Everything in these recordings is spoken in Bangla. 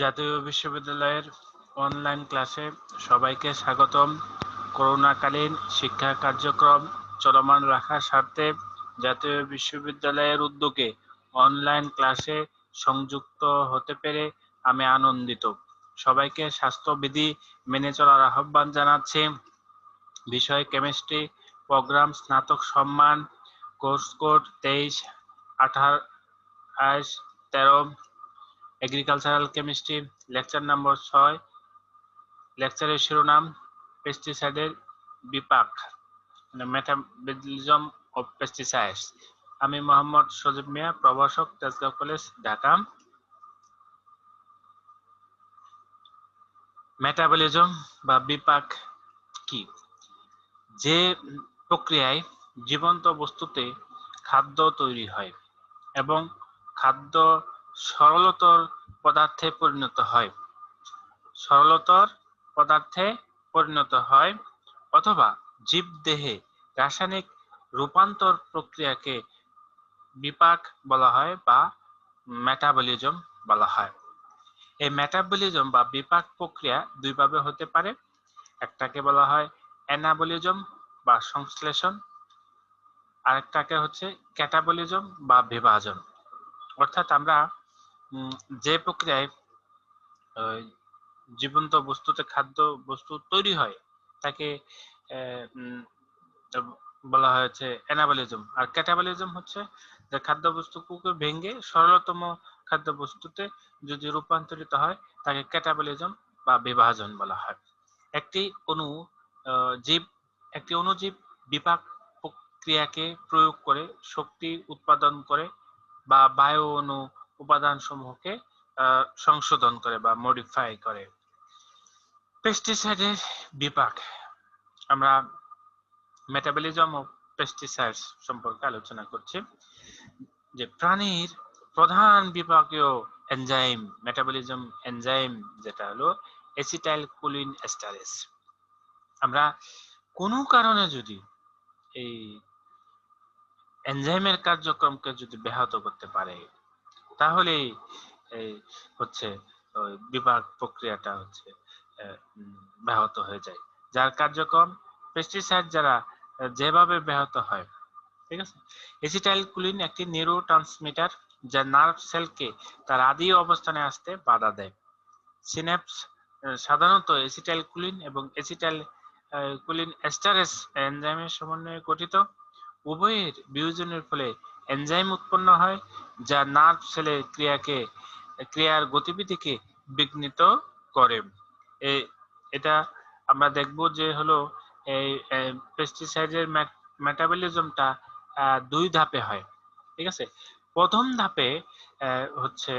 জাতীয় বিশ্ববিদ্যালয়ের অনলাইন ক্লাসে সবাইকে স্বাগতম। করোনাকালীন শিক্ষা কার্যক্রম চলমান রাখার স্বার্থে জাতীয় বিশ্ববিদ্যালয়ের উদ্যোগে অনলাইন ক্লাসে সংযুক্ত হতে পেরে আমি আনন্দিত। সবাইকে স্বাস্থ্যবিধি মেনে চলার আহ্বান জানাচ্ছি। বিষয় কেমিস্ট্রি, প্রোগ্রাম স্নাতক সম্মান, course code 23, 28, 13, agricultural chemistry, lecture number 6। লেকচারের শিরোনাম পেস্টিসাইডের বিপাক, মেটাবলিজম অফ পেস্টিসাইডস। আমি মোহাম্মদ সজীব মিয়া, প্রভাষক, তেজগাঁও কলেজ, ঢাকা। মেটাবলিজম বা বিপাক কি? যে প্রক্রিয়ায় জীবন্ত বস্তুতে খাদ্য তৈরি হয় এবং খাদ্য সরলতর পদার্থে পরিণত হয়, অথবা জীবদেহে রাসায়নিক রূপান্তর প্রক্রিয়াকে বিপাক বলা হয় বা মেটাবলিজম বলা হয়। এই মেটাবলিজম বা বিপাক প্রক্রিয়া দুইভাবে হতে পারে। একটাকে বলা হয় অ্যানাবলিজম বা সংশ্লেষণ, আরেকটাকে হচ্ছে ক্যাটাবলিজম বা বিভাজন। অর্থাৎ আমরা যে প্রক্রিয়ায় জীবন্ত বস্তুতে খাদ্য বস্তু তৈরি হয় তাকে বলা হয়েছে অ্যানাবলিজম, আর ক্যাটাবলিজম হচ্ছে যে খাদ্য বস্তুকে ভেঙে সরলতম খাদ্য বস্তুতে যদি রূপান্তরিত হয় তাকে ক্যাটাবলিজম বা বিভাজন বলা হয়। একটি অণুজীব বিপাক প্রক্রিয়াকে প্রয়োগ করে শক্তি উৎপাদন করে বা বায়ু অণু উপাদান সমূহকে সংশোধন করে বা মডিফাই করে। পেস্টিসাইডের বিপাক, আমরা মেটাবলিজম অফ পেস্টিসাইডস সম্পর্কে আলোচনা করছি। যে প্রাণীর প্রধান বিপাকীয় এনজাইম, মেটাবলিজম এনজাইম, যেটা হলো এসিটাইল কোলিন এস্টারেজ। আমরা কোনো কারণে যদি এই এনজাইমের কার্যক্রমকে যদি ব্যাহত করতে পারে তাহলে এই হচ্ছে বিপাক প্রক্রিয়াটা হচ্ছে ব্যাহত হয়ে যায়, যার কার্যক্রম পেস্টিসাইড যারা যেভাবে ব্যাহত হয়। ঠিক আছে, এসিটাইল কোলিন একটি নিউরোট্রান্সমিটার যা নার্ভ সেলকে তার আদি অবস্থানে আসতে বাধা দেয়। সিন্যাপস সাধারণত এসিটাইল কোলিন এবং এসিটাইল কোলিন এস্টারেজ এনজাইমের সমন্বয়ে গঠিত। উভয়ের বিয়োজনের ফলে এনজাইম উৎপন্ন হয় যা নার্ভ সেলের ক্রিয়ার গতিবিধিকে বিঘ্নিত করে। এটা আমরা দেখব যে হলো এই পেস্টিসাইডের মেটাবলিজমটা দুই ধাপে হয়। ঠিক আছে, প্রথম ধাপে হচ্ছে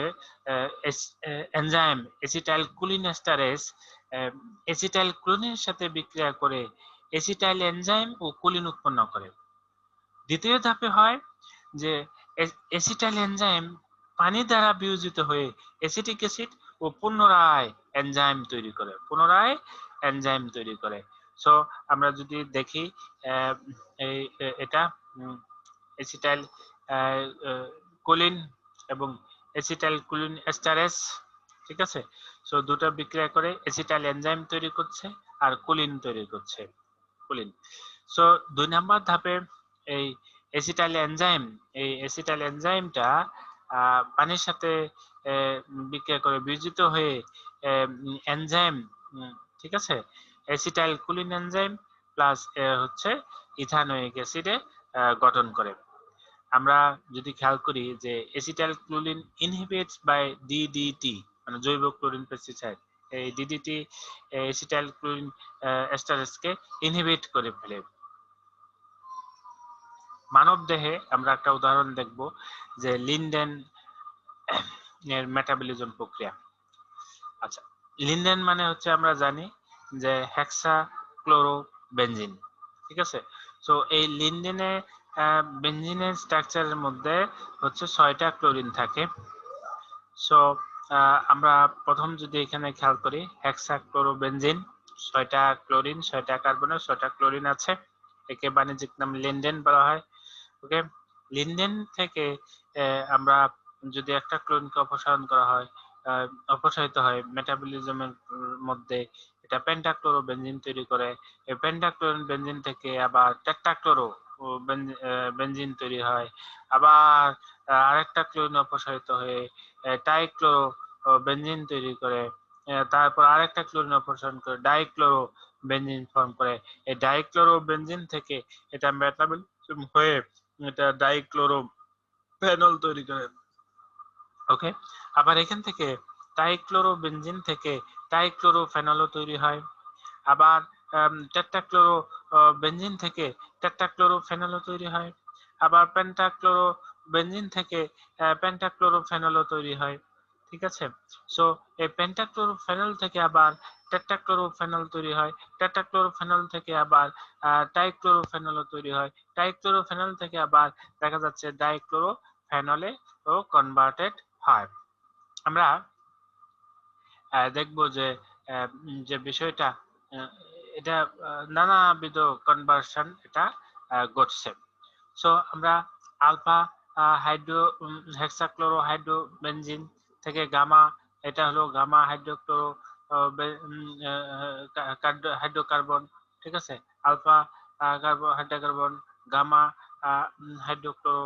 enzyme acetyl choline esterase acetyl কোলিনের সাথে বিক্রিয়া করে এসিটাইল এনজাইম ও কোলিন উৎপন্ন করে। দ্বিতীয় ধাপে হয় যে এসিটাইল এনজাইম পানি দ্বারা বিয়োজিত হয়ে অ্যাসিটিক অ্যাসিড ও পুনরায় এনজাইম তৈরি করে। সো আমরা যদি দেখি এটা এসিটাইল কোলিন এবং এসিটাইল কোলিন এস্টারেজ, ঠিক আছে। সো দুটো বিক্রিয়া করে এসিটাইল এনজাইম তৈরি করছে আর কোলিন তৈরি করছে, কোলিন। সো 2 নাম্বার ধাপে এই এসিটাইল এনজাইমটা পানির সাথে বিক্রিয়া করে বিয়োজিত হয়ে এনজাইম, ঠিক আছে, এসিটাইল কোলিন এনজাইম প্লাস হচ্ছে ইথানোয়িক অ্যাসিডে গঠন করে। আমরা যদি খেয়াল করি যে acetylcholine inhibits by DDT, মানে জৈব ক্লোরিন পেস্টিসাইড, এই ডিডিটি এসিটাইল কোলিন এস্টারেজকে ইনহিবিট করে ফেলে। মানব দেহে আমরা একটা উদাহরণ দেখব যে লিন্ডেন এর মেটাবলিজম প্রক্রিয়া। আচ্ছা, লিন্ডেন মানে হচ্ছে আমরা জানি যে হেক্সাক্লোরোবেনজিন, ঠিক আছে। সো এই লিন্ডেনে বেনজিনের স্ট্রাকচারের মধ্যে হচ্ছে 6টা ক্লোরিন থাকে। সো আমরা প্রথম যদি এখানে খেয়াল করি হেক্সাক্লোরোবেনজিন, 6টা ক্লোরিন, 6টা কার্বনের 6টা ক্লোরিন আছে, একে বাণিজ্যিক নাম লিন্ডেন বলা হয়। ওকে, লিন্ডেন থেকে আমরা যদি একটা ক্লোরিনকে অপসারণ করা হয় অপসারিত হয় মেটাবলিজমের মধ্যে, এটা পেন্টাক্লোরোবেনজিন তৈরি করে। এই পেন্টাক্লোরোবেনজিন থেকে আবার টেট্রাক্লোরো বেনজিন তৈরি হয়। আবার আরেকটা ক্লোরিন অপসারিত হয়ে টাইক্লোরো বেনজিন তৈরি করে। তারপর আরেকটা ক্লোরিন অপসারণ করে ডাইক্লোরো বেনজিন ফর্ম করে। এই ডাইক্লোরো বেনজিন থেকে এটা মেটাবলিজম হয়ে এটা ডাইক্লোরো ফেনল তৈরি করে। ওকে, আবার এখান থেকে টাইক্লোরোবেনজিন থেকে টাইক্লোরোফেনলও তৈরি হয়। আবার টেট্রাক্লোরো বেনজিন থেকে টেট্রাক্লোরোফেনলও তৈরি হয়। আবার পেন্টাক্লোরোবেনজিন থেকে পেন্টাক্লোরোফেনলও তৈরি হয়। ঠিক আছে, সো এই পেন্টাক্লোরোফেনল থেকে আবার টেট্রাক্লোরোফেনল তৈরি হয়। টেট্রাক্লোরোফেনল থেকে আবার টাইক্লোরোফেনলও তৈরি হয়। টাইক্লোরোফেনল থেকে আবার দেখা যাচ্ছে ডাইক্লোরোফেনলে ও কনভার্টেড হয়। আমরা দেখব যে যে বিষয়টা এটা নানাবিধ কনভার্সন এটা ঘটছে। সো আমরা আলফা হাইড্রো হেক্সাক্লোরো হাইড্রোবেনজিন থেকে গামা, এটা হলো গামা হাইড্রোক্লোরো হাইড্রোকার্বন। ঠিক আছে, আলফা হাইড্রোকার্বন, গামা হাইড্রোক্লোরো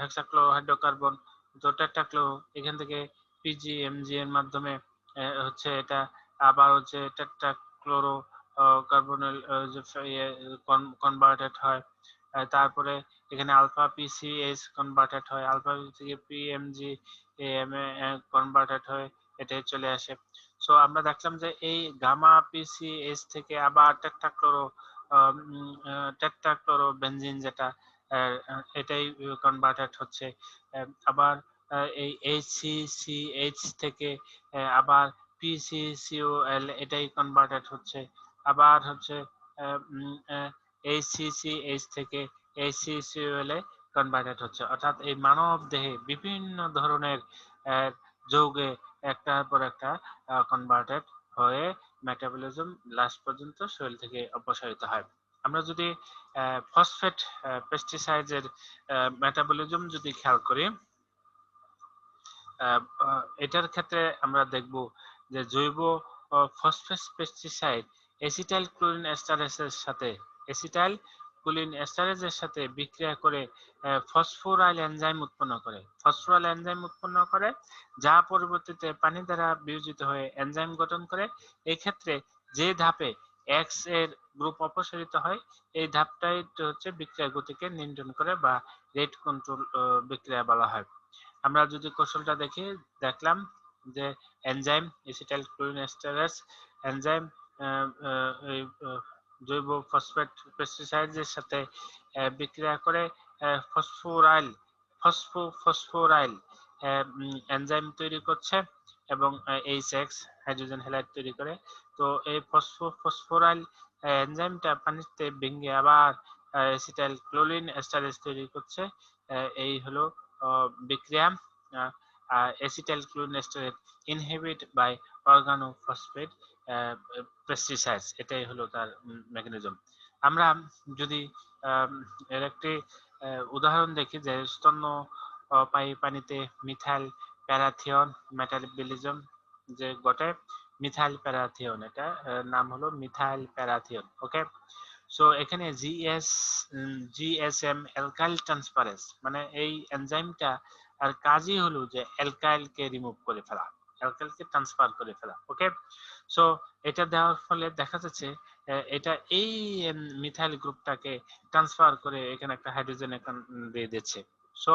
হেক্সাক্লোরো হাইড্রোকার্বন, তো টেট্রাক্লোরো, এখান থেকে পিজিএমজি এর মাধ্যমে হচ্ছে এটা আবার হচ্ছে টেট্রাক্লোরো কার্বনের কনভার্টেড হয়। তারপরে এখানে আলফা পিসিএইচ কনভার্টেড হয়, আলফা থেকে পিএমজি কনভার্টেড হয়, এটাই চলে আসে। সো আমরা দেখলাম যে এই গামা পিসিএইচ থেকে আবার টেট্রাক্লোরো বেনজিন যেটা এটাই কনভার্টেড হচ্ছে। আবার এই HCCH থেকে আবার PCCOL এটাই কনভার্টেড হচ্ছে। আবার হচ্ছে HCCH থেকে HCCOL এ কনভার্টেড হচ্ছে। অর্থাৎ এই মানব দেহে বিভিন্ন ধরনের যৌগে একটার পর একটা কনভার্টেড হয়ে মেটাবলিজম লাস্ট পর্যন্ত শরীর থেকে অপসারিত হয়। আমরা যদি ফসফেট পেস্টিসাইডের মেটাবলিজম যদি খেয়াল করি, এটার ক্ষেত্রে আমরা দেখব যে জৈব ফসফেট পেস্টিসাইড এসিটাইল ক্লোরিন এস্টারেজের সাথে বিক্রিয়া করে ফসফোরাইল এনজাইম উৎপন্ন করে, যা পরবর্তীতে পানি দ্বারা বিয়োজিত হয়ে এনজাইম গঠন করে। এই ক্ষেত্রে যে ধাপে এক্স এর গ্রুপ অপসারিত হয়, এই ধাপটাই হচ্ছে বিক্রিয়া গতিকে নিয়ন্ত্রণ করে বা রেট কন্ট্রোল বিক্রিয়া বলা হয়। আমরা যদি কৌশলটা দেখলাম যে enzyme acetyl chlorine esterase enzyme জৈব ফসফেট পেস্টিসাইডের সাথে বিক্রিয়া করে ফসফোরাইল এনজাইম তৈরি করছে এবং H6 হাইড্রোজেন হ্যালাইড তৈরি করে। তো এই ফসফোরাইল এনজাইমটা পানিতে ভেঙে আবার এসিটাইল ক্লোরিন এস্টারেজ তৈরি করছে। এই হলো বিক্রিয়া acetyl chlorine esterase inhibit by organophosphate pesticides, এটাই হলো তার মেকানিজম। আমরা যদি এর একটি উদাহরণ দেখি যে স্তন্যপায়ী পানিতে মিথাইল প্যারাথিয়ন মেটাবলিজম যে ঘটে, মিথাইল প্যারাথিয়ন, এটা নাম হলো মিথাইল প্যারাথিয়ন। ওকে, সো এখানে জিএসএম অ্যালকাইল ট্রান্সফারেজ, মানে এই এনজাইমটা আর কাজই হলো যে অ্যালকাইলকে রিমুভ করে ফেলা, অ্যালকাইলকে ট্রান্সফার করে ফেলা। ওকে, সো এটা দেওয়ার ফলে দেখা যাচ্ছে এটা এই মিথাইল গ্রুপটাকে ট্রান্সফার করে এখানে একটা হাইড্রোজেন দিয়ে দিচ্ছে। সো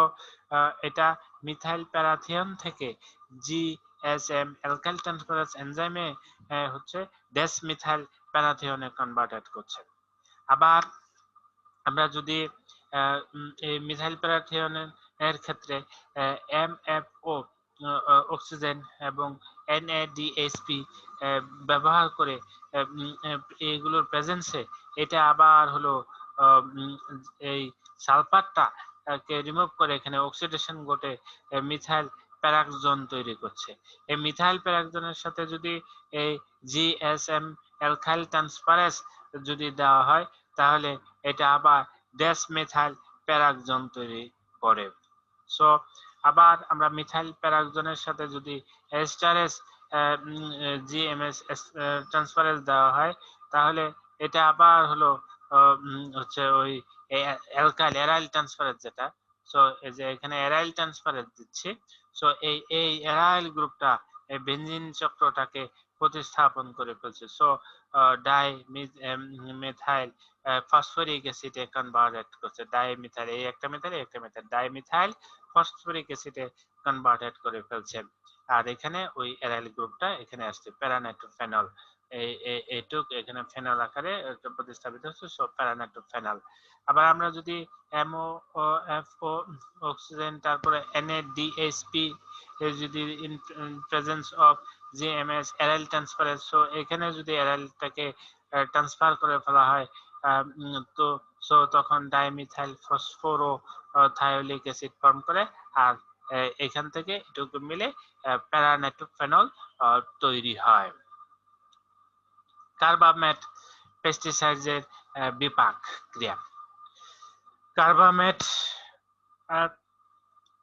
এটা মিথাইল প্যারাথিয়ন থেকে জিএসএম অ্যালকাইল ট্রান্সফারেজ এনজাইমে হচ্ছে ডেস মিথাইল প্যারাথিয়নে কনভার্টেড করছে। আবার আমরা যদি এই মিথাইল প্যারাথিয়নের ক্ষেত্রে MFO অক্সিজেন এবং NADHP ব্যবহার করে এগুলোর প্রেজেন্সে এটা আবার হলো এই সালফারটা কে রিমুভ করে এখানে অক্সিডেশন ঘটে মিথাইল প্যারাক্সোন তৈরি করছে। এই মিথাইল প্যারাক্সোনের সাথে যদি এই জিএসএম অ্যালকাইল ট্রান্সফারেজ যদি দেওয়া হয় তাহলে এটা আবার ডেস মিথাইল প্যারাক্সোন তৈরি করে। সো আবার আমরা মিথাইল প্যারাক্সনের সাথে যদি এস্টারেস জিএমএস ট্রান্সফারেন্স দেওয়া হয়, তাহলে এটা আবার হলো হচ্ছে ওই অ্যালকাইল এরাইল ট্রান্সফারেন্স যেটা। সো এই যে এখানে এরাইল ট্রান্সফারেন্স দিচ্ছি। সো এই এরাইল গ্রুপটা এই বেনজিন চক্রটাকে প্রতিস্থাপন করে ফেলছে। সো ডাই মিথাইল ফসফরিক অ্যাসিডে কনভার্ট করছে। ডাই মিথাইল, এই একটা মিথাইল এই একটা মিথাইল, ডাই মিথাইল ফসফরিক অ্যাসিডে কনভার্টেড করে ফেলছে। আর এখানে ওই এরাইল গ্রুপটা এখানে আসছে প্যারানাইট্রোফেনল, এইটুক এখানে ফেনল আকারে প্রতিস্থাপিত হচ্ছে, সো প্যারানাইট্রোফেনল। আবার আমরা যদি MOFO অক্সিজেন তারপরে NADHP যদি in presence of GMS aryl transference, so এখানে যদি এরাইলটাকে ট্রান্সফার করে ফেলা হয় তো সো তখন ডাইমিথাইল ফসফোরো থায়োলিক অ্যাসিড ফর্ম করে, আর এখান থেকে এটুকু মিলে প্যারানাইট্রোফেনল তৈরি হয়। কার্বামেট পেস্টিসাইডের বিপাক ক্রিয়া। কার্বামেট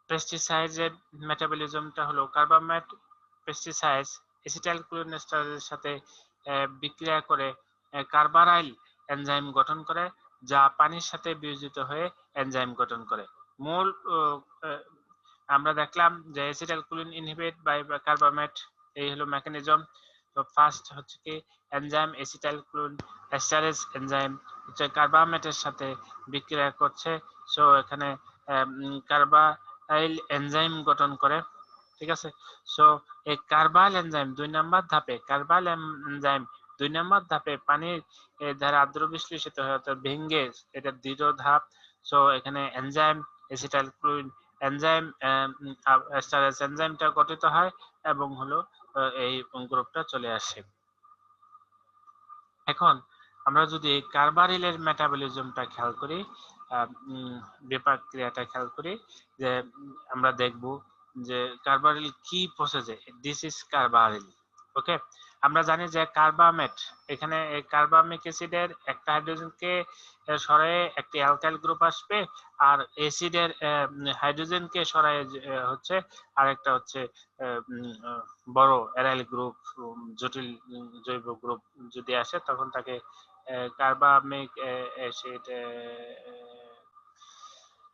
পেস্টিসাইডের মেটাবলিজমটা হলো কার্বামেট পেস্টিসাইড এসিটাইলকোলিনেস্টারের সাথে বিক্রিয়া করে কার্বারাইল এনজাইম গঠন করে, যা পানির সাথে বিয়োজিত হয়ে এনজাইম গঠন করে। মূল আমরা দেখলাম যে এসিটাইলকোলিন ইনহিবিট বাই কার্বামেট, এই হলো মেকানিজম। তো ফার্স্ট হচ্ছে কি এনজাইম এসিটাইলকোলিন এস্টারেজ এনজাইম হচ্ছে কার্বামেটের সাথে বিক্রিয়া করছে। সো এখানে কার্বাইল এনজাইম গঠন করে, ঠিক আছে। সো এই কার্বাইল এনজাইম 2 নম্বর ধাপে, কার্বাইল এনজাইম 2 নম্বর ধাপে পানির দ্বারা আদ্র বিশ্লেষিত হয়, অর্থাৎ ভেঙে, এটা দ্বিতীয় ধাপ। সো এখানে এনজাইম এসিটাইলকোলিন এনজাইম এস্টারেজ এনজাইমটা গঠিত হয় এবং হলো এই গ্রুপটা চলে আসে। এখন আমরা যদি কার্বারিলের মেটাবলিজমটা খেয়াল করি, বিপাক ক্রিয়াটা খেয়াল করি, যে আমরা দেখব যে কার্বারিল কি প্রসেসে, দিস ইজ কার্বারিল। ওকে, আমরা জানি যে কার্বামেট, এখানে কার্বামিক অ্যাসিডের একটা হাইড্রোজেনকে সরায়ে একটি অ্যালকাইল গ্রুপ আসবে, আর অ্যাসিডের হাইড্রোজেনকে সরায়ে হচ্ছে আরেকটা হচ্ছে বড় অ্যারাইল গ্রুপ, জটিল জৈব গ্রুপ যদি আসে তখন তাকে কার্বামিক অ্যাসিড।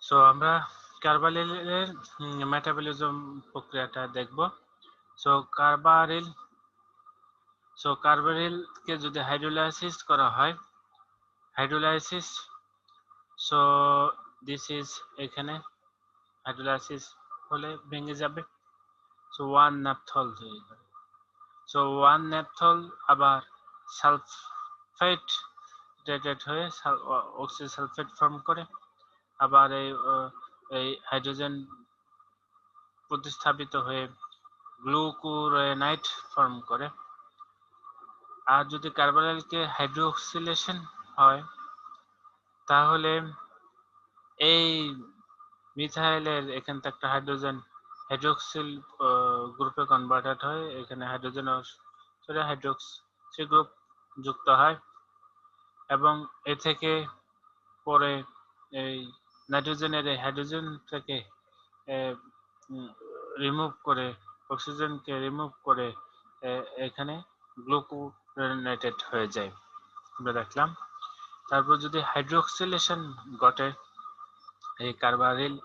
সো আমরা কার্বারিলের মেটাবলিজম প্রক্রিয়াটা দেখব। সো কার্বারিলকে যদি হাইড্রোলাইসিস করা হয়, হাইড্রোলাইসিস, সো দিস ইজ, এখানে হাইড্রোলাইসিস হলে ভেঙে যাবে, সো 1 ন্যাপথল তৈরি করে। সো 1 ন্যাপথল আবার সালফেট হয়ে অক্সিজেন সালফেট ফর্ম করে, আবার এই হাইড্রোজেন প্রতিস্থাপিত হয়ে গ্লুকুরোনাইট ফর্ম করে। আর যদি কার্বারিলকে হাইড্রোক্সিলেশন হয়, তাহলে এই মিথাইলের এখান থেকে একটা হাইড্রোজেন হাইড্রোক্সিল গ্রুপে কনভার্টেড হয়, এখানে হাইড্রোজেন হাইড্রোক্সি গ্রুপ যুক্ত হয়, এবং এ থেকে পরে এই নাইট্রোজেনের এই হাইড্রোজেনটাকে রিমুভ করে, অক্সিজেনকে রিমুভ করে এখানে গ্লুকুরোনেটেড হয়ে যায়, আমরা দেখলাম। তারপর যদি হাইড্রোক্সিলেশন ঘটে এই কার্বারিল,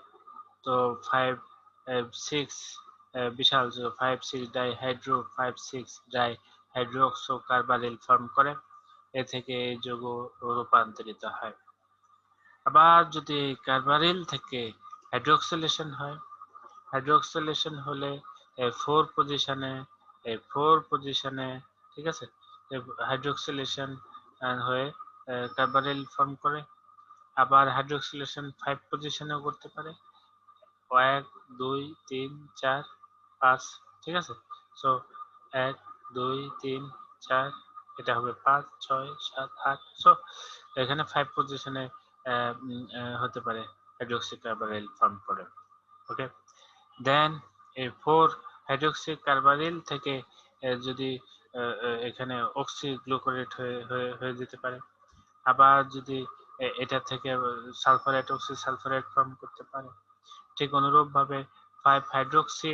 তো 5,6 বিশাল 5,6 ডাইহাইড্রো 5,6 ডাইহাইড্রোক্সো কার্বারিল ফর্ম করে, এ থেকে এই যৌগ রূপান্তরিত হয়। আবার যদি কার্বারিল থেকে হাইড্রোক্সিলেশন হয়, হাইড্রোক্সিলেশন হলে 4 পজিশনে, ঠিক আছে, হাইড্রোক্সিলেশন হয়ে কার্বারিল ফর্ম করে। আবার হাইড্রোক্সিলেশন 5 পজিশনেও করতে পারে, 1 2 3 4 5, ঠিক আছে। সো 1 2 3 4, এটা হবে 5 6 7 8। সো এখানে 5 পজিশনে হতে পারে হাইড্রোক্সি কার্বারিল ফর্ম করে। ওকে, দেন এই 4 হাইড্রোক্সি কার্বারিল থেকে যদি এখানে অক্সি গ্লুকুরেট হয়ে যেতে পারে। আবার যদি এটা থেকে সালফারেট অক্সি সালফারেট ফর্ম করতে পারে। ঠিক অনুরূপ ভাবে 5 হাইড্রোক্সি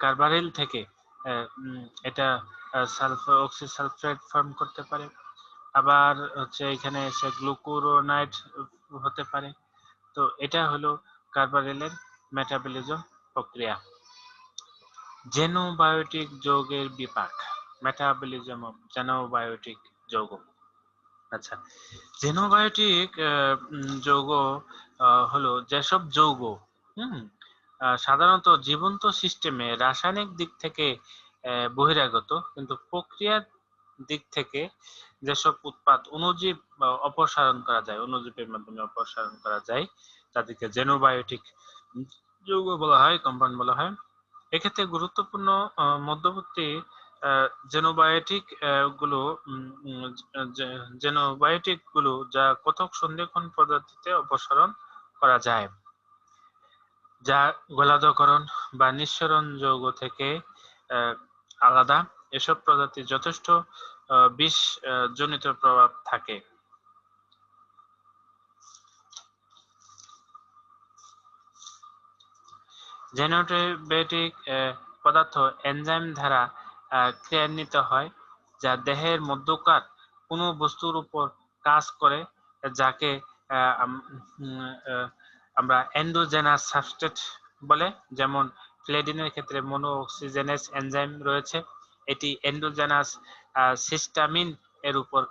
কার্বারিল থেকে এটা সালফার অক্সিসালফেট ফর্ম করতে পারে। আবার হচ্ছে এখানে এসে গ্লুকুরোনাইড হতে পারে। তো এটা হলো কার্বারিলের মেটাবলিজম প্রক্রিয়া। জেনোবায়োটিক যৌগের বিপাক, মেটাবলিজম অফ জেনোবায়োটিক যৌগ। আচ্ছা, জেনোবায়োটিক যৌগ হলো যেসব যৌগ সাধারণত জীবন্ত সিস্টেমে রাসায়নিক দিক থেকে বহিরাগত, কিন্তু প্রক্রিয়ার দিক থেকে যেসব উৎপাদ অণুজীব অপসারণ করা যায়, অণুজীবের মাধ্যমে অপসারণ করা যায়, তাদেরকে জেনোবায়োটিক যৌগ বলা হয়, কম্পাউন্ড বলা হয়। এক্ষেত্রে গুরুত্বপূর্ণ মধ্যবর্তী জেনোবায়োটিক গুলো যা কতক সন্ধিক্ষণ পদ্ধতিতে অপসারণ করা যায়, যা গোলার্ধকরণ বা নিঃসরণ যৌগ থেকে আলাদা। এসব প্রজাতি যথেষ্ট বিষ জনিত প্রভাব থাকে। জেনোবায়োটিক পদার্থ এনজাইম দ্বারা ক্রিয়ান্বিত হয়, যা দেহের মধ্যকার কোনো বস্তুর উপর কাজ করে, যাকে আমরা এন্ডোজেনাস সাবস্ট্রেট বলে। যেমন ফ্লেডিনের ক্ষেত্রে মনো অক্সিজেনেস এনজাইম রয়েছে, এটি এন্ডোজেনাস সিস্টামিন এর উপর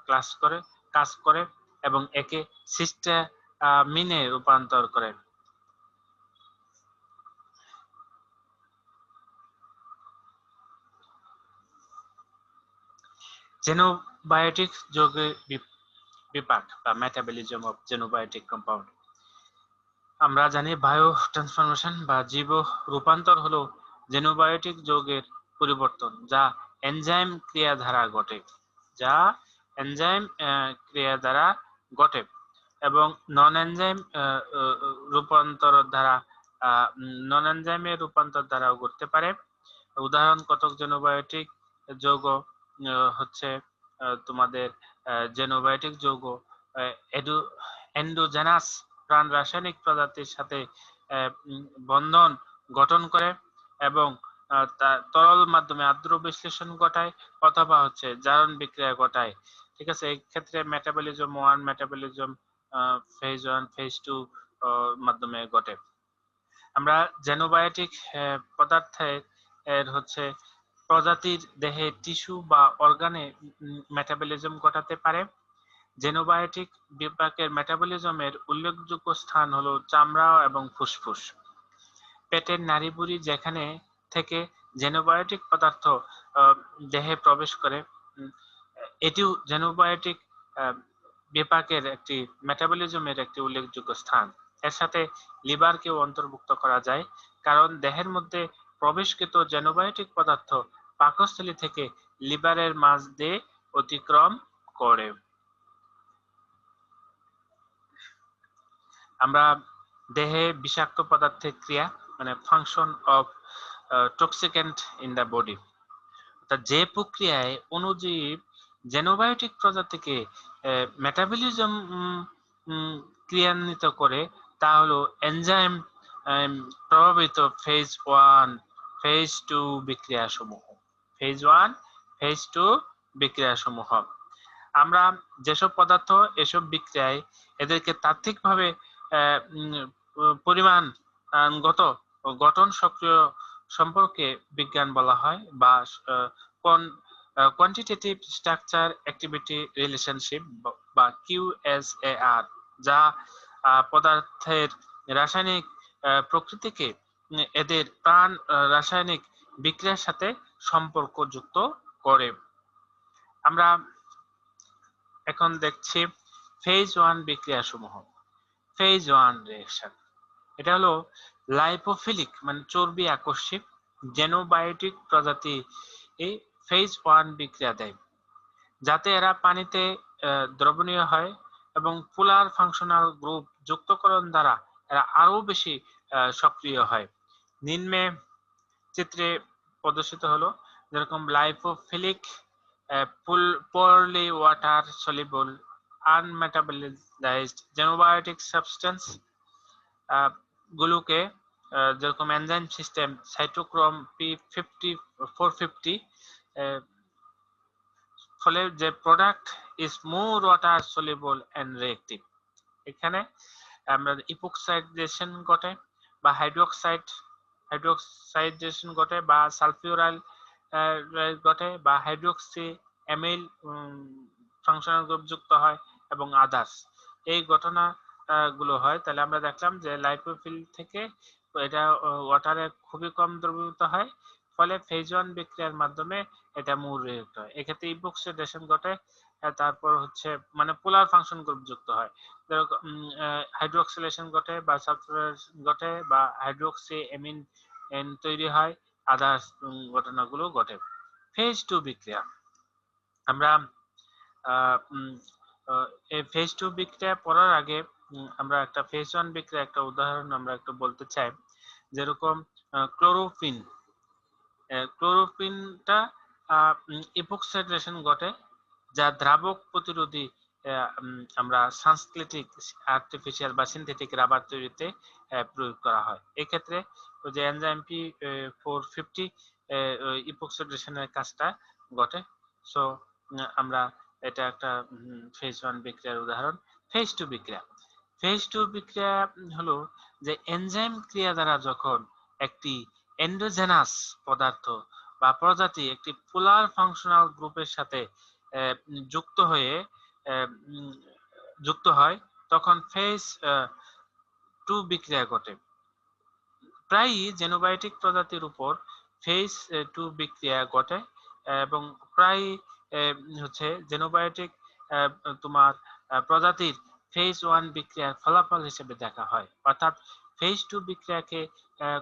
কাজ করে এবং একে সিস্টামিনে রূপান্তর করে। জেনোবায়োটিক যৌগের বিপাক বা মেটাবলিজম অফ জেনোবায়োটিক কম্পাউন্ড। আমরা জানি বায়ো ট্রান্সফরমেশন বা জীব রূপান্তর হলো জেনোবায়োটিক যৌগের পরিবর্তন, যা এনজাইম ক্রিয়া দ্বারা ঘটে এবং নন এনজাইমের রূপান্তর দ্বারাও ঘটতে পারে। উদাহরণ কতক জেনোবায়োটিক যৌগ হচ্ছে তোমাদের জেনোবায়োটিক যৌগ এন্ডোজেনাস প্রাণ রাসায়নিক প্রজাতির সাথে বন্ধন গঠন করে এবং তরল মাধ্যমে আদ্র বিশ্লেষণ ঘটায় অথবা হচ্ছে জারণ বিক্রিয়া ঘটায়। ঠিক আছে, এই ক্ষেত্রে মেটাবলিজম 1, মেটাবলিজম ফেজ 1, ফেজ 2 মাধ্যমে ঘটে। আমরা জেনোবায়োটিক পদার্থের হচ্ছে প্রজাতির দেহে টিস্যু বা অর্গানে মেটাবলিজম ঘটাতে পারে। জেনোবায়োটিক বিপাকের মেটাবলিজমের উল্লেখযোগ্য স্থান হলো চামড়া এবং ফুসফুস। পেটের নাড়িভুঁড়ি যেখানে থেকে জেনোবায়োটিক পদার্থ দেহে প্রবেশ করে, এটিও জেনোবায়োটিক বিপাকের একটি মেটাবলিজমের একটি উল্লেখযোগ্য স্থান। এর সাথে লিভারকেও অন্তর্ভুক্ত করা যায়, কারণ দেহের মধ্যে প্রবেশকৃত জেনোবায়োটিক পদার্থ পাকস্থলী থেকে লিভারের মাঝ দিয়ে অতিক্রম করে। আমরা দেহে বিষাক্ত পদার্থের ক্রিয়া মানে function of toxicant in the body, অর্থাৎ যে প্রক্রিয়ায় অণুজীব জেনোবায়োটিক প্রজাতিকে মেটাবলিজম ক্রিয়ান্বিত করে, তা হলো এনজাইম প্রভাবিত ফেজ 1, ফেজ 2 বিক্রিয়াসমূহ। ফেজ 1, ফেজ 2 বিক্রিয়াসমূহ। আমরা যেসব পদার্থ এসব বিক্রিয়ায় এদেরকে তাত্ত্বিকভাবে পরিমাণগত গঠন সক্রিয় সম্পর্কে বিজ্ঞান বলা হয়, বা কোয়ান্টিটেটিভ স্ট্রাকচার অ্যাক্টিভিটি রিলেশনশিপ বা QSAR, যা পদার্থের রাসায়নিক প্রকৃতিকে এদের প্রাণ রাসায়নিক বিক্রিয়ার সাথে সম্পর্কযুক্ত করে। আমরা এখন দেখছি ফেজ 1 বিক্রিয়াসমূহ। ফেজ 1 রিঅ্যাকশন, এটা হলো লাইপোফিলিক মানে চর্বি আকর্ষক জেনোবায়োটিক প্রজাতি এই ফেজ 1 বিক্রিয়া দেয়, যাতে এরা পানিতে দ্রবণীয় হয় এবং পোলার ফাংশনাল গ্রুপ যুক্তকরণ দ্বারা এরা আরো বেশি সক্রিয় হয়। নিম্নে চিত্রে প্রদর্শিত হলো যেরকম lipophilic poorly water soluble unmetabolized xenobiotic substance গুলোকে যেরকম এনজাইম সিস্টেম সাইটোক্রোম P450 ফলে যে product is more water soluble and reactive. এখানে আমরা ইপোক্সাইডেশন ঘটে বা হাইড্রোক্সাইডেশন ঘটে বা সালফিউরাইল ঘটে বা হাইড্রোক্সি অ্যামিল ফাংশনাল গ্রুপ যুক্ত হয় এবং আদার্স এই ঘটনা গুলো হয়। তাহলে আমরা দেখলাম যে লাইপোফিল থেকে এটা ওয়াটারে খুবই কম দ্রবীভূত হয়, ফলে ফেজ 1 বিক্রিয়ার মাধ্যমে এটা মূল রিঅ্যাক্ট হয়। এক্ষেত্রে ইপোক্সিডেশন ঘটে, তারপর হচ্ছে মানে পোলার ফাংশন গ্রুপ যুক্ত হয়, হাইড্রোক্সিলেশন ঘটে বা সালফারেশন ঘটে বা হাইড্রোক্সি অ্যামিন তৈরি হয়, আদার্স ঘটনাগুলো ঘটে। ফেজ 2 বিক্রিয়া, আমরা এই ফেজ 2 বিক্রিয়া পড়ার আগে আমরা একটা ফেজ 1 বিক্রিয়া একটা উদাহরণ আমরা একটু বলতে চাই। যেরকম ক্লোরোফিনটা ইপোক্সাইডেশন ঘটে, যা দ্রাবক প্রতিরোধী আমরা সানস্ক্লিটিক আর্টিফিশিয়াল বা সিনথেটিক রাবার তৈরিতে প্রয়োগ করা হয়। এক্ষেত্রে ওই যে এনজাইম P450 ইপোক্সাইডেশনের কাজটা ঘটে। সো আমরা এটা একটা ফেজ 1 বিক্রিয়ার উদাহরণ। ফেজ 2 বিক্রিয়া, ফেজ 2 বিক্রিয়া হলো যে এনজাইম ক্রিয়া দ্বারা যখন একটি এন্ডোজেনাস পদার্থ বা প্রজাতি একটি পোলার ফাংশনাল গ্রুপের সাথে যুক্ত হয় তখন ফেজ 2 বিক্রিয়া ঘটে। প্রায়ই জেনোবায়োটিক প্রজাতির উপর ফেজ 2 বিক্রিয়া ঘটে এবং প্রায় হচ্ছে জেনোবায়োটিক তোমার প্রজাতির ফেজ 1 বিক্রিয়ার ফলাফল হিসেবে দেখা হয়। অর্থাৎ ফেজ 2 বিক্রিয়াকে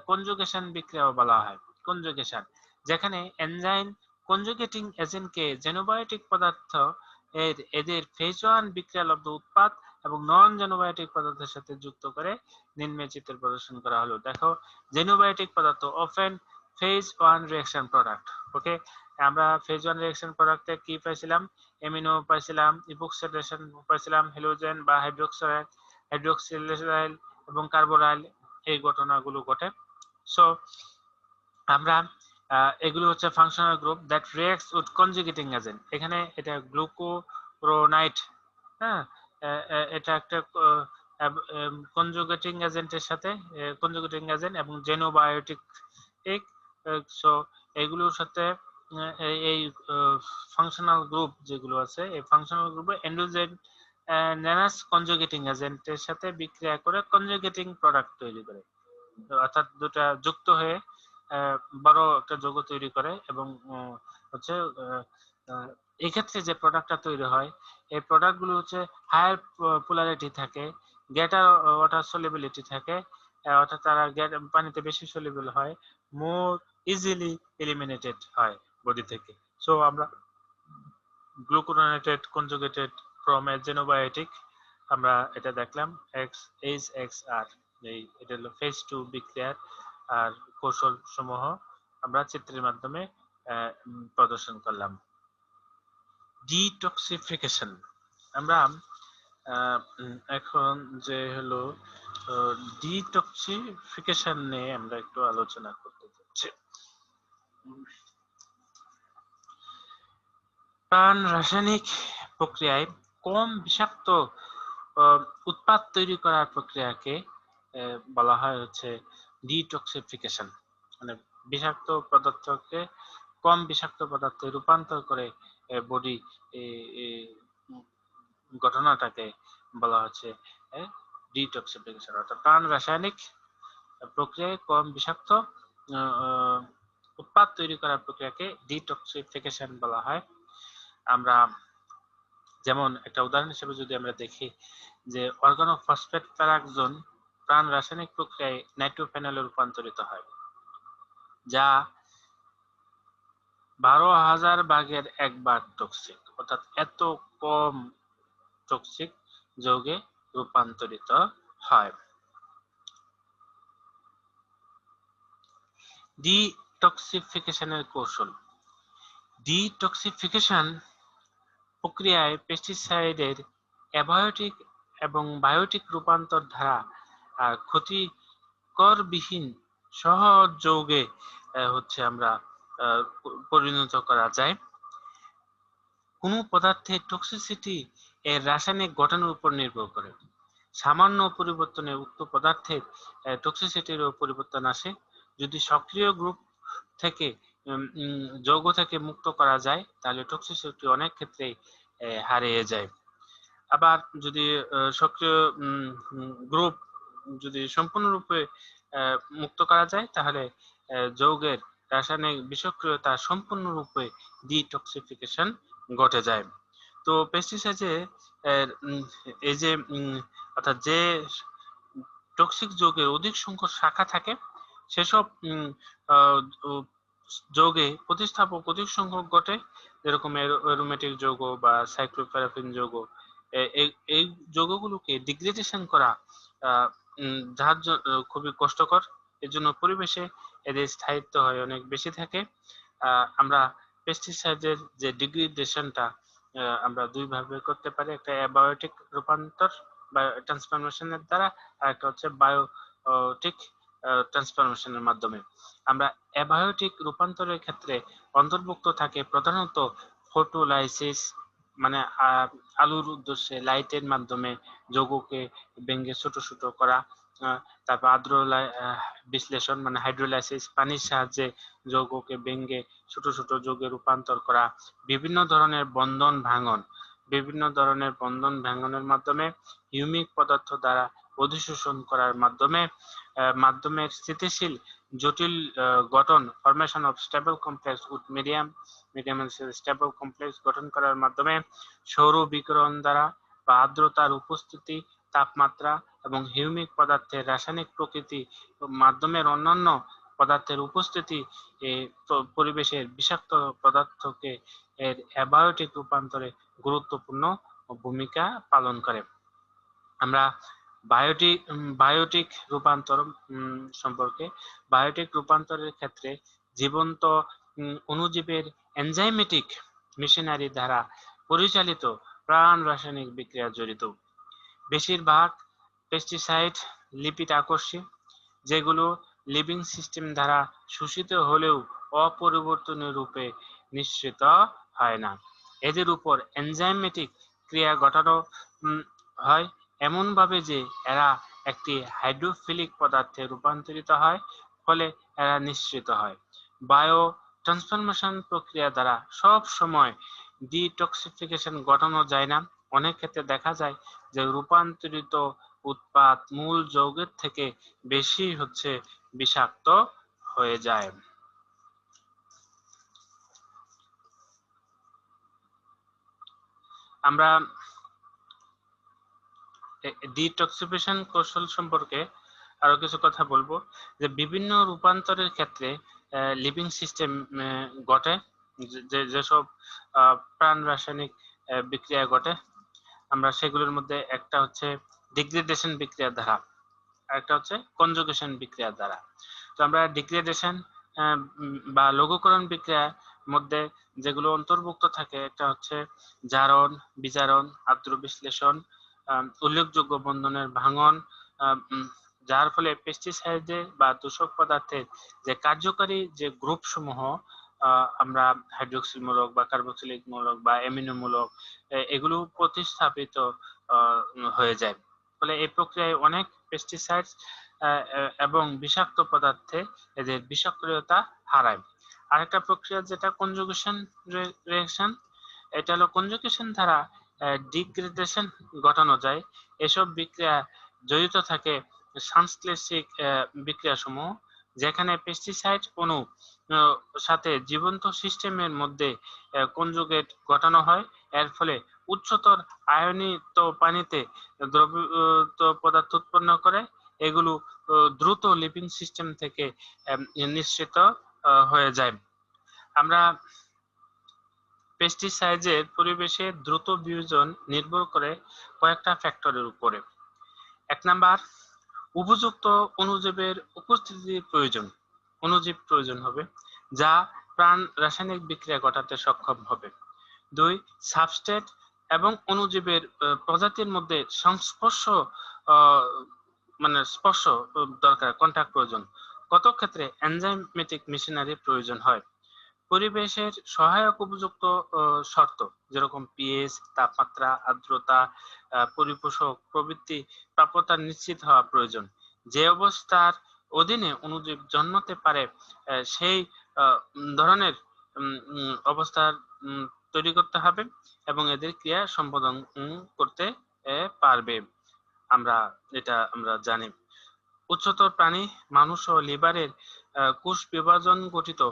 কনজুগেশন বিক্রিয়াও বলা হয়। কনজুগেশন, যেখানে এনজাইম কনজুগেটিং এজেন্টকে জেনোবায়োটিক পদার্থ এদের ফেজ 1 বিক্রিয়ালব্ধ উৎপাদ এবং নন জেনোবায়োটিক পদার্থের সাথে যুক্ত করে নিম্নে চিত্রে প্রদর্শন করা হলো। দেখো, জেনোবায়োটিক পদার্থ অফেন ফেজ 1 রিঅ্যাকশন প্রোডাক্ট। ওকে, আমরা ফেজ 1 রিঅ্যাকশন প্রোডাক্টে কি পাইছিলাম? অ্যামিনো পাইছিলাম, ইপোক্সাইডেশন পাইছিলাম, হ্যালোজেন বা হাইড্রোক্সিলাইল এবং কার্বোরাইল, এই ঘটনাগুলো ঘটে। সো আমরা এগুলো হচ্ছে functional group that reacts with conjugating agent. এখানে এটা গ্লুকুরোনাইট, হ্যাঁ, এটা একটা কনজুগেটিং এজেন্টের সাথে কনজুগেটিং এজেন্ট এবং জেনোবায়োটিক। সো এগুলোর সাথে এই ফাংশনাল গ্রুপ যেগুলো আছে, এই ফাংশনাল গ্রুপে এন্ডোজেনাস কনজুগেটিং এজেন্টের সাথে বিক্রিয়া করে কনজুগেটিং প্রোডাক্ট তৈরি করে, অর্থাৎ দুটা যুক্ত হয়ে বড় একটা যৌগ তৈরি করে এবং হচ্ছে এই ক্ষেত্রে যে প্রোডাক্টটা তৈরি হয় এই প্রোডাক্টগুলো হচ্ছে হায়ার পোলারিটি থাকে, গ্রেটার ওয়াটার সলিবিলিটি থাকে, অর্থাৎ তারা পানিতে বেশি সলিবল হয়, মোর ইজিলি এলিমিনেটেড হয় বডি থেকে। সো আমরা গ্লুকুরোনেটেড কনজুগেটেড ফ্রম এ জেনোবায়োটিক আমরা এটা দেখলাম HXR। এটা হলো ফেজ 2 বিক্রিয়ার আর কৌশল সমূহ আমরা চিত্রের মাধ্যমে প্রদর্শন করলাম। ডিটক্সিফিকেশন, আমরা এখন যে হলো ডিটক্সিফিকেশন নিয়ে আমরা একটু আলোচনা করতে যাচ্ছি। প্রাণ রাসায়নিক প্রক্রিয়ায় কম বিষাক্ত উৎপাদ তৈরি করার প্রক্রিয়াকে বলা হয় হচ্ছে ডিটক্সিফিকেশন। মানে বিষাক্ত পদার্থকে কম বিষাক্ত পদার্থে রূপান্তর করে বডি ঘটনাটাকে বলা হচ্ছে ডিটক্সিফিকেশন। অর্থাৎ প্রাণ রাসায়নিক প্রক্রিয়ায় কম বিষাক্ত উৎপাদ তৈরি করার প্রক্রিয়াকে ডিটক্সিফিকেশন বলা হয়। আমরা যেমন একটা উদাহরণ হিসেবে যদি আমরা দেখি যে অর্গানোফসফেট প্যারাক্সোন প্রাণ রাসায়নিক প্রক্রিয়ায় নাইট্রোফেনলে রূপান্তরিত হয়, যা 12,000 ভাগের 1 ভাগ টক্সিক। অর্থাৎ এত কম টক্সিক যৌগে রূপান্তরিত হয়। ডিটক্সিফিকেশনের কৌশল। ডিটক্সিফিকেশন প্রক্রিয়ায় পেস্টিসাইডের অ্যাবায়োটিক এবং বায়োটিক রূপান্তর দ্বারা ক্ষতিকরবিহীন সহজ যৌগে হচ্ছে আমরা পরিণত করা যায়। কোনো পদার্থের টক্সিসিটি এর রাসায়নিক গঠনের উপর নির্ভর করে। সামান্য পরিবর্তনে উক্ত পদার্থের টক্সিসিটিরও পরিবর্তন আসে। যদি সক্রিয় গ্রুপ থেকে যৌগ থেকে মুক্ত করা যায় তাহলে টক্সিসিটি অনেক ক্ষেত্রেই হারিয়ে যায়। আবার যদি সক্রিয় গ্রুপ যদি সম্পূর্ণরূপে মুক্ত করা যায় তাহলে যৌগের রাসায়নিক বিষক্রিয়তা সম্পূর্ণরূপে ডিটক্সিফিকেশন ঘটে যায়। তো পেস্টিসাইডে এই যে অর্থাৎ যে টক্সিক যৌগের অধিক সংখ্যক শাখা থাকে সেসব যৌগে প্রতিস্থাপক অধিক সংখ্যক ঘটে, যেরকম অ্যারোমেটিক যৌগ বা সাইক্লোপ্যারাফিন যৌগ। এই যৌগগুলোকে ডিগ্রেডেশন করা যার খুবই কষ্টকর, এর জন্য পরিবেশে এদের স্থায়িত্ব হয় অনেক বেশি থাকে। আমরা পেস্টিসাইডের যে ডিগ্রেডেশনটা আমরা দুই ভাবে করতে পারি, একটা অ্যাবায়োটিক রূপান্তর বা ট্রান্সফরমেশনের দ্বারা, আর একটা হচ্ছে বায়োটিক ট্রান্সফরমেশনের মাধ্যমে। আমরা অ্যাবায়োটিক রূপান্তরের ক্ষেত্রে অন্তর্ভুক্ত থাকে প্রধানত ফটোলাইসিস, মানে আলোর উদ্দেশ্যে লাইটের মাধ্যমে যৌগকে ভেঙে ছোট ছোট করা, তারপর আর্দ্র বিশ্লেষণ মানে হাইড্রোলাইসিস, পানির সাহায্যে যৌগকে ভেঙে ছোট ছোট যৌগে রূপান্তর করা, বিভিন্ন ধরনের বন্ধন ভাঙনের মাধ্যমে হিউমিক পদার্থ দ্বারা অধিশোষণ করার মাধ্যমে স্থিতিশীল জটিল গঠন formation of stable complex with medium stable complex গঠন করার মাধ্যমে সৌর বিকিরণ দ্বারা বা আর্দ্রতার উপস্থিতি, তাপমাত্রা এবং হিউমিক পদার্থের রাসায়নিক প্রকৃতি মাধ্যমের অন্যান্য পদার্থের উপস্থিতি পরিবেশের বিষাক্ত পদার্থকে এর অ্যাবায়োটিক রূপান্তরে গুরুত্বপূর্ণ ভূমিকা পালন করে। আমরা বায়োটিক রূপান্তর সম্পর্কে, বায়োটিক রূপান্তরের ক্ষেত্রে জীবন্ত অণুজীবের এনজাইমেটিক মেশিনারি দ্বারা পরিচালিত প্রাণ রাসায়নিক বিক্রিয়া জড়িত। বেশিরভাগ পেস্টিসাইড লিপিড আকর্ষী, যেগুলো লিভিং সিস্টেম দ্বারা শোষিত হলেও অপরিবর্তনীয় রূপে নিঃসৃত হয় না। এদের উপর এনজাইমেটিক ক্রিয়া ঘটানো হয় এমনভাবে যে এরা একটি হাইড্রোফিলিক পদার্থে রূপান্তরিত হয়, ফলে এরা নিঃসৃত হয়। বায়ো ট্রান্সফরমেশন প্রক্রিয়া দ্বারা সব সময় ডিটক্সিফিকেশন ঘটানো যায় না। অনেক ক্ষেত্রে দেখা যায় যে রূপান্তরিত উৎপাদ মূল যৌগের থেকে বেশি বিষাক্ত হয়ে যায়। আমরা ডিটক্সিফিকেশন কৌশল সম্পর্কে আরো কিছু কথা বলবো, যে বিভিন্ন রূপান্তরের ক্ষেত্রে লিভিং সিস্টেম ঘটে, যেসব প্রাণ রাসায়নিক বিক্রিয়া ঘটে, আমরা সেগুলোর মধ্যে একটা হচ্ছে ডিগ্রেডেশন বিক্রিয়ার দ্বারা, আরেকটা হচ্ছে কনজুগেশন বিক্রিয়ার দ্বারা। তো আমরা ডিগ্রেডেশন বা লঘুকরণ বিক্রিয়ার মধ্যে যেগুলো অন্তর্ভুক্ত থাকে, একটা হচ্ছে জারণ, বিজারণ, আর্দ্র বিশ্লেষণ, উল্লেখযোগ্য বন্ধনের ভাঙন, যার ফলে পেস্টিসাইডে বা দূষক পদার্থের যে কার্যকারী যে গ্রুপ সমূহ, আমরা হাইড্রোক্সিল মূলক বা কার্বক্সিলিক মূলক বা অ্যামিনো মূলক, এগুলো প্রতিস্থাপিত হয়ে যায়। ফলে এই প্রক্রিয়ায় অনেক পেস্টিসাইড এবং বিষাক্ত পদার্থে এদের বিষক্রিয়তা হারায়। আরেকটা প্রক্রিয়া যেটা কনজুগেশন রিঅ্যাকশন, এটা হলো কনজুগেশন দ্বারা ডিগ্রেডেশন ঘটানো যায়। এসব বিক্রিয়া জড়িত থাকে সাংশ্লেষিক বিক্রিয়া সমূহ, যেখানে পেস্টিসাইড অণু সাথে জীবন্ত সিস্টেমের মধ্যে কনজুগেট ঘটানো হয়। এর ফলে উচ্চতর আয়নিত পানিতে দ্রবীভূত পদার্থ উৎপন্ন করে, এগুলো দ্রুত লিভিং সিস্টেম থেকে নিঃসৃত হয়ে যায়। আমরা পেস্টিসাইডের পরিবেশে দ্রুত বিয়োজন নির্ভর করে কয়েকটা ফ্যাক্টরের উপরে। 1 নাম্বার, উপযুক্ত অণুজীবের উপস্থিতির প্রয়োজন। অণুজীব প্রয়োজন হবে যা প্রাণ রাসায়নিক বিক্রিয়া ঘটাতে সক্ষম হবে। 2, সাবস্ট্রেট এবং অণুজীবের প্রজাতির মধ্যে সংস্পর্শ স্পর্শ দরকার, কন্টাক্ট প্রয়োজন। কত ক্ষেত্রে এনজাইমেটিক মেশিনারি প্রয়োজন হয়। পরিবেশের সহায়ক উপযুক্ত শর্ত, যেরকম পিএইচ, তাপমাত্রা, আর্দ্রতা, পরিপোষক প্রভৃতি প্রাপ্যতা নিশ্চিত হওয়া প্রয়োজন। যে অবস্থার অধীনে অণুজীব জন্মাতে পারে সেই ধরনের অবস্থার তৈরি করতে হবে এবং এদের ক্রিয়া সম্পাদন করতে পারবে। আমরা জানি। উচ্চতর প্রাণী, মানুষ ও লিভারের কোষ বিভাজন গঠিত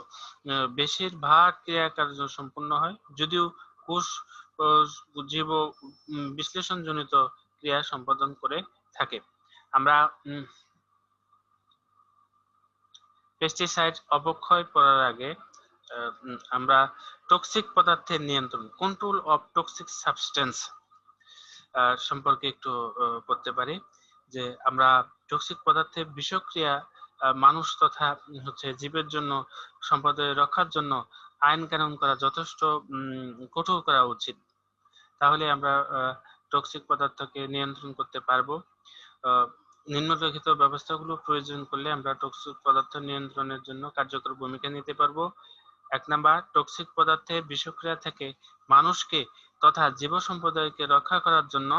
বেশিরভাগ ক্রিয়াকার্য সম্পন্ন হয়, যদিও কোষ জীব বিশ্লেষণজনিত ক্রিয়া সম্পাদন করে থাকে। আমরা পেস্টিসাইড অবক্ষয় করার আগে আমরা টক্সিক পদার্থের নিয়ন্ত্রণ, কন্ট্রোল অফ টক্সিক সাবস্টেন্স সম্পর্কে একটু করতে পারি। যে আমরা টক্সিক পদার্থের বিষক্রিয়া মানুষ তথা জীবের জন্য, সম্পদের রক্ষার জন্য আইন কানুন করা যথেষ্ট কঠোর করা উচিত। তাহলে আমরা টক্সিক পদার্থকে নিয়ন্ত্রণ করতে পারবো। নিম্নলিখিত ব্যবস্থাগুলো প্রয়োজন করলে আমরা টক্সিক পদার্থ নিয়ন্ত্রণের জন্য কার্যকর ভূমিকা নিতে পারবো। 1 নাম্বার, টক্সিক পদার্থের বিষক্রিয়া থেকে মানুষকে তথা জীব সম্প্রদায়কে রক্ষা করার জন্য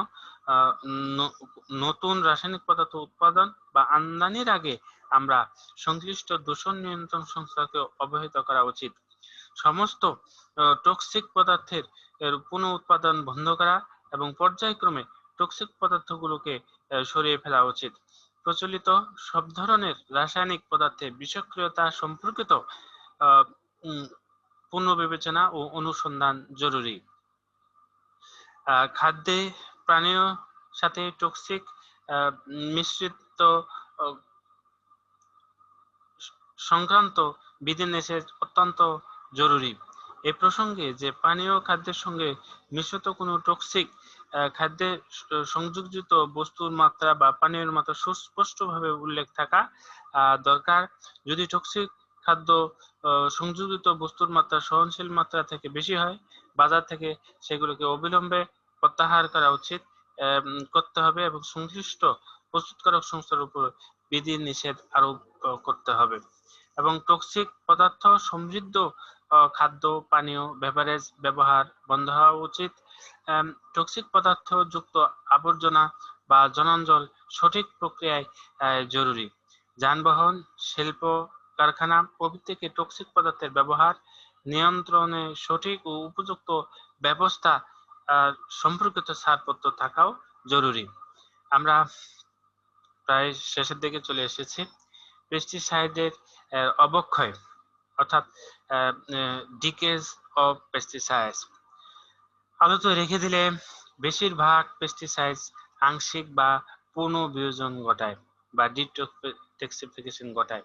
নতুন রাসায়নিক পদার্থ উৎপাদন বা আমদানির আগে আমরা সংশ্লিষ্ট দূষণ নিয়ন্ত্রণ সংস্থাকে অবহিত করা উচিত। সমস্ত টক্সিক পদার্থের পুনঃ উৎপাদন বন্ধ করা এবং পর্যায়ক্রমে টক্সিক পদার্থগুলোকে সরিয়ে ফেলা উচিত। প্রচলিত সব ধরনের রাসায়নিক পদার্থে বিষক্রিয়তা সম্পর্কিত পুনর্বিবেচনা ও অনুসন্ধান জরুরি। খাদ্যে প্রাণীয় সাথে টক্সিক মিশ্রিত সংক্রান্ত বিধিনিষেধ অত্যন্ত জরুরি। এ প্রসঙ্গে যে পানীয় খাদ্যের সঙ্গে মিশ্রিত কোনো টক্সিক খাদ্যে সংযোজিত বস্তুর মাত্রা বা পানীয় মাত্রা সুস্পষ্টভাবে উল্লেখ থাকা দরকার। যদি টক্সিক খাদ্য সংযোজিত বস্তুর মাত্রা সহনশীল মাত্রা থেকে বেশি হয়, বাজার থেকে সেগুলোকে অবিলম্বে প্রত্যাহার করা উচিত করতে হবে এবং সংশ্লিষ্ট প্রস্তুতকারক সংস্থার উপর বিধি নিষেধ আরোপ করতে হবে এবং টক্সিক পদার্থ সমৃদ্ধ খাদ্য, পানীয়, বেভারেজ ব্যবহার বন্ধ হওয়া উচিত। টক্সিক পদার্থ যুক্ত আবর্জনা বা জনাঞ্জল সঠিক প্রক্রিয়ায় জরুরি। যানবাহন, শিল্প, কারখানা প্রভৃতিকে টক্সিক পদার্থের ব্যবহার নিয়ন্ত্রণে সঠিক ও উপযুক্ত ব্যবস্থা সম্পর্কিত ছাড়পত্র থাকাও জরুরি। আমরা প্রায় শেষের দিকে চলে এসেছি। পেস্টিসাইডের অবক্ষয় অর্থাৎ ডিকেজ অফ পেস্টিসাইডস আলোতে রেখে দিলে বেশিরভাগ পেস্টিসাইডস আংশিক বা পূর্ণ বিয়োজন ঘটায় বা ডিটক্সিফিকেশন ঘটায়।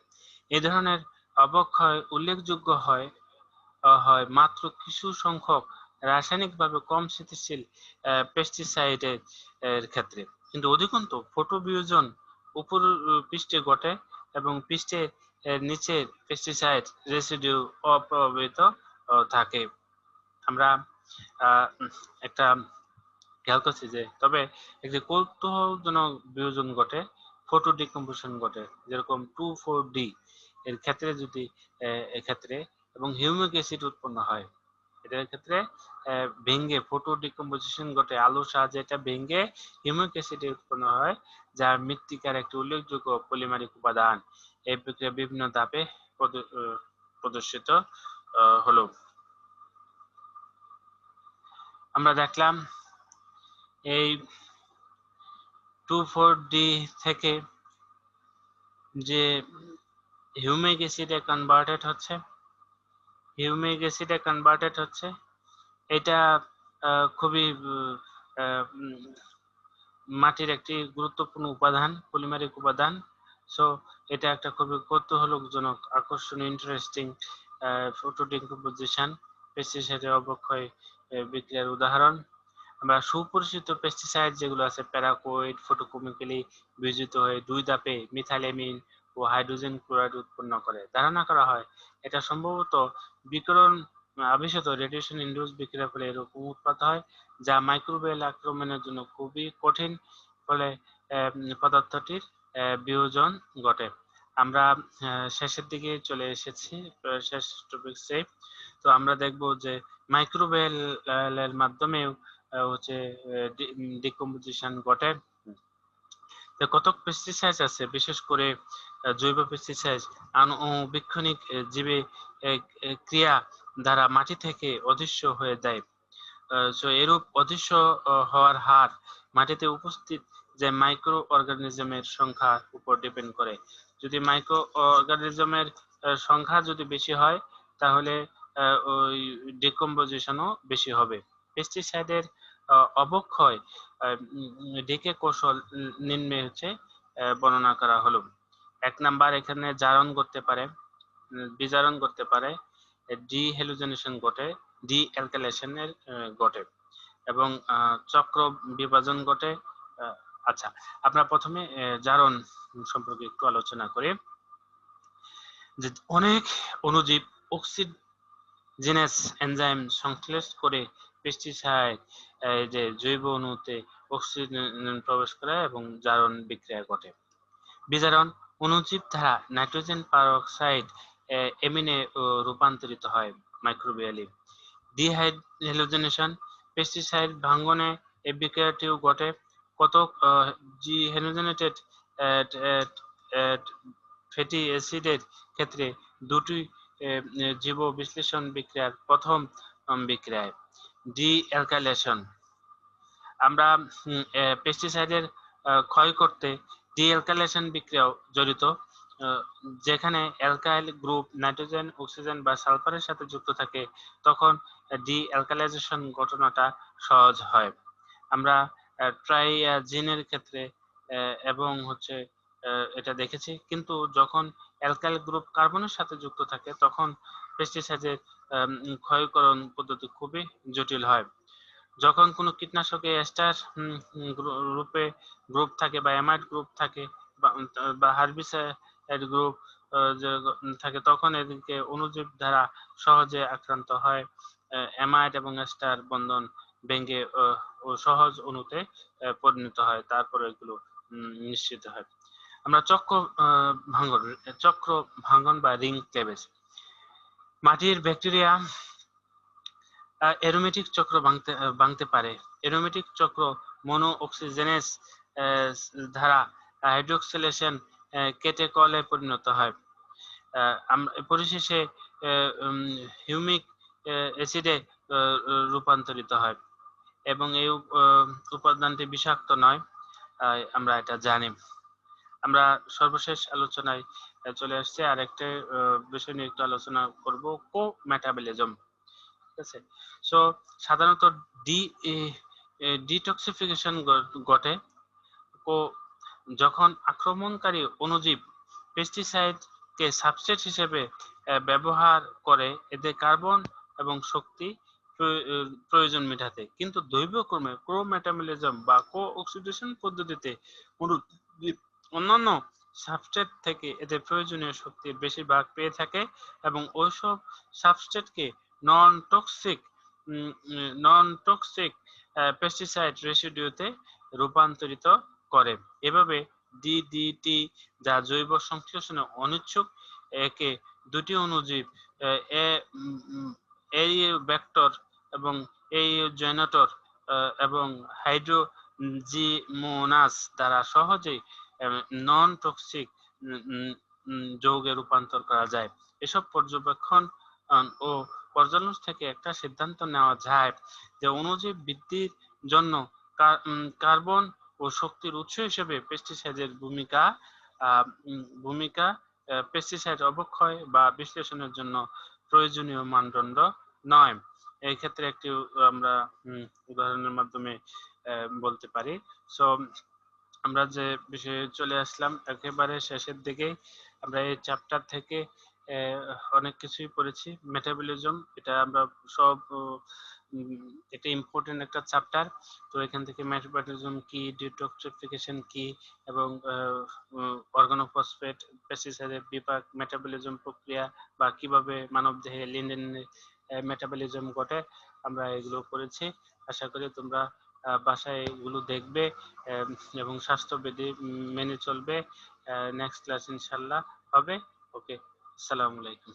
এই ধরনের অবক্ষয় উল্লেখযোগ্য হয় মাত্র কিছু সংখ্যক রাসায়নিকভাবে কম স্থিতিশীল পেস্টিসাইডের ক্ষেত্রে, কিন্তু অধিকন্তু ফটো বিয়োজন উপর পৃষ্ঠে ঘটে এবং পৃষ্ঠের নিচের পেস্টিসাইড রেসিডিউ অপ্রভাবিত থাকে। আমরা একটা খেয়াল করছি যে তবে একটি কৌতূহলজনক বিয়োজন ঘটে, ফটো ডিকম্পোজিশন ঘটে, যেরকম 2,4-D এর ক্ষেত্রে যদি এক্ষেত্রে এবং হিউমিক অ্যাসিড উৎপন্ন হয়, এটার ক্ষেত্রে ভেঙে ফটো ডিকম্পোজিশন ঘটে, আলোর সাহায্যে এটা ভেঙে হিউমিক অ্যাসিড উৎপন্ন হয়, যা মৃত্তিকার একটি উল্লেখযোগ্য পলিমারিক উপাদান। এই প্রক্রিয়া বিভিন্ন ধাপে প্রদর্শিত হলো। আমরা দেখলাম এই 2,4-D থেকে যে হিউমিক অ্যাসিডে কনভার্টেড হচ্ছে, এটা খুবই মাটির একটি গুরুত্বপূর্ণ উপাদান, পলিমারিক উপাদান। সো এটা একটা খুবই কৌতূহলজনক, আকর্ষণীয়, ইন্টারেস্টিং ফটো ডিকম্পোজিশন পেস্টিসাইডের অবক্ষয় বিক্রিয়ার উদাহরণ। আমরা সুপরিচিত পেস্টিসাইড যেগুলো আছে, প্যারাকুইড ফটোকেমিক্যালি বিয়োজিত হয়ে 2 ধাপে মিথাইলামিন ও হাইড্রোজেন ক্লোরাইড উৎপন্ন করে। ধারণা করা হয় এটা সম্ভবত বিকিরণ আবেশিত রেডিয়েশন ইন্ডিউস বিক্রিয়ার ফলে এরকম উৎপাদ হয়, যা মাইক্রোবিয়াল আক্রমণের জন্য খুবই কঠিন, ফলে পদার্থটির বিয়োজন ঘটে। আমরা শেষের দিকে চলে এসেছি, শেষ টপিকসে। তো আমরা দেখব যে মাইক্রোবেল এর মাধ্যমেও হচ্ছে ডিকম্পোজিশন ঘটে। কতক পেস্টিসাইড আছে, বিশেষ করে জৈব পেস্টিসাইড আণুবীক্ষণিক জীবে ক্রিয়া দ্বারা মাটি থেকে অদৃশ্য হয়ে যায়। এরূপ অদৃশ্য হওয়ার হার মাটিতে উপস্থিত যে মাইক্রো অর্গানিজমের সংখ্যার উপর ডিপেন্ড করে। যদি মাইক্রো অর্গানিজমের সংখ্যা যদি বেশি হয়, তাহলে ওই ডিকম্পোজিশনও বেশি হবে। পেস্টিসাইডের অবক্ষয় ডিকে কৌশল নিম্নে হচ্ছে বর্ণনা করা হলো। 1 নাম্বার, এখানে জারণ করতে পারে, বিজারণ করতে পারে, ডিহ্যালোজেনেশন ঘটে, ডি অ্যালকাইলেশনের ঘটে, এবং চক্র বিভাজন ঘটে। আচ্ছা, আমরা প্রথমে জারণ সম্পর্কে একটু আলোচনা করি। যে অনেক অণুজীব অক্সিজেনাস এনজাইম সংশ্লেষ করে পেস্টিসাইড যে জৈব অণুতে অক্সিজেন প্রবেশ করে এবং জারণ বিক্রিয়া ঘটে। বিজারণ অণুজীব দ্বারা নাইট্রোজেন পারঅক্সাইড অ্যামিনে রূপান্তরিত হয় মাইক্রোবিয়ালি। ডিহ্যালোজেনেশন পেস্টিসাইড ভাঙ্গনে এই বিক্রিয়াটিও ঘটে। কতক ডিহ্যালোজেনেটেড ফ্যাটি অ্যাসিডের ক্ষেত্রে দুটি জীব বিশ্লেষণ বিক্রিয়ার প্রথম বিক্রিয়ায় ডি অ্যালকাইলেশন। আমরা পেস্টিসাইডের ক্ষয় করতে ডি অ্যালকাইলেশন বিক্রিয়াও জড়িত, যেখানে অ্যালকাইল গ্রুপ নাইট্রোজেন, অক্সিজেন বা সালফারের সাথে যুক্ত থাকে, তখন ডি অ্যালকাইলাইজেশন ঘটনাটা সহজ হয়। আমরা ট্রাইজিনের ক্ষেত্রে এবং হচ্ছে এটা দেখেছি, কিন্তু যখন অ্যালকাইল গ্রুপ কার্বনের সাথে যুক্ত থাকে, তখন পেস্টিসাইডের ক্ষয়করণ পদ্ধতি খুবই জটিল হয়। যখন কোনো কীটনাশকে এস্টার রূপে গ্রুপ থাকে বা অ্যামাইড গ্রুপ থাকে বা হার্বিসাইড গ্রুপ থাকে, তখন এদেরকে অণুজীব দ্বারা সহজে আক্রান্ত হয়। অ্যামাইড এবং এস্টার বন্ধন ভেঙে ও সহজ অণুতে পরিণত হয়, তারপরে এগুলো নিশ্চিত হয়। আমরা চক্র ভাঙ্গন বা রিং ক্লেভেজ। মাটির ব্যাকটেরিয়া অ্যারোমেটিক চক্র ভাঙতে পারে। অ্যারোমেটিক চক্র মনো অক্সিজেনেস দ্বারা হাইড্রোক্সিলেশন কেটেকলে পরিণত হয়। পরিশেষে হিউমিক অ্যাসিডে রূপান্তরিত হয় এবং এই উপাদানটি বিষাক্ত নয়, আমরা এটা জানি। আমরা সর্বশেষ আলোচনায় চলে আসছি, আর একটা বিষয় নিয়ে একটু আলোচনা করব, কো মেটাবলিজম। ঠিক আছে, সো সাধারণত ডিটক্সিফিকেশন ঘটে যখন আক্রমণকারী অণুজীব পেস্টিসাইডকে সাবস্ট্রেট হিসেবে ব্যবহার করে এদের কার্বন এবং শক্তি প্রয়োজন মেটাতে। কিন্তু দৈবক্রমে ক্রোমেটাবলিজম বা কো-অক্সিডেশন পদ্ধতিতে অণুজীব অন্যান্য সাবস্ট্রেট থেকে এদের প্রয়োজনীয় শক্তির বেশিরভাগ পেয়ে থাকে এবং ওইসব সাবস্ট্রেটকে নন টক্সিক পেস্টিসাইড রেসিডিউতে রূপান্তরিত করে। এভাবে ডিডিটি, যা জৈব সংশ্লেষণে অনিচ্ছুক, একে দুটি অণুজীব এই ভেক্টর এবং এই জেনারেটর এবং হাইড্রোজিনোনাস দ্বারা সহজেই নন টক্সিক যৌগে রূপান্তর করা যায়। এসব পর্যবেক্ষণ ও পর্যালোচনা থেকে একটা সিদ্ধান্ত নেওয়া যায় যে অণুজীব বৃদ্ধির জন্য কার্বন ও শক্তির উৎস হিসেবে পেস্টিসাইডের ভূমিকা পেস্টিসাইড অবক্ষয় বা বিশ্লেষণের জন্য প্রয়োজনীয় মানদণ্ড নয়। এই ক্ষেত্রে একটি আমরা উদাহরণের মাধ্যমে বলতে পারি। সো আমরা যে বিষয়ে চলে আসলাম একেবারে শেষের দিকে, আমরা এই চ্যাপ্টার থেকে অনেক কিছুই পড়েছি। মেটাবলিজম, এটা আমরা সব এটা ইম্পর্টেন্ট একটা চ্যাপ্টার। তো এখান থেকে মেটাবলিজম কি, ডিটক্সিফিকেশন কি, এবং অর্গানোফসফেট, পেস্টিসাইডের বিপাক, মেটাবলিজম প্রক্রিয়া বা কিভাবে মানবদেহে লিনেনের মেটাবলিজম ঘটে, আমরা এগুলো পড়েছি। আশা করি তোমরা বাসায় এগুলো দেখবে এবং স্বাস্থ্যবিধি মেনে চলবে। নেক্সট ক্লাস ইনশাল্লাহ হবে। ওকে, আসসালামু আলাইকুম।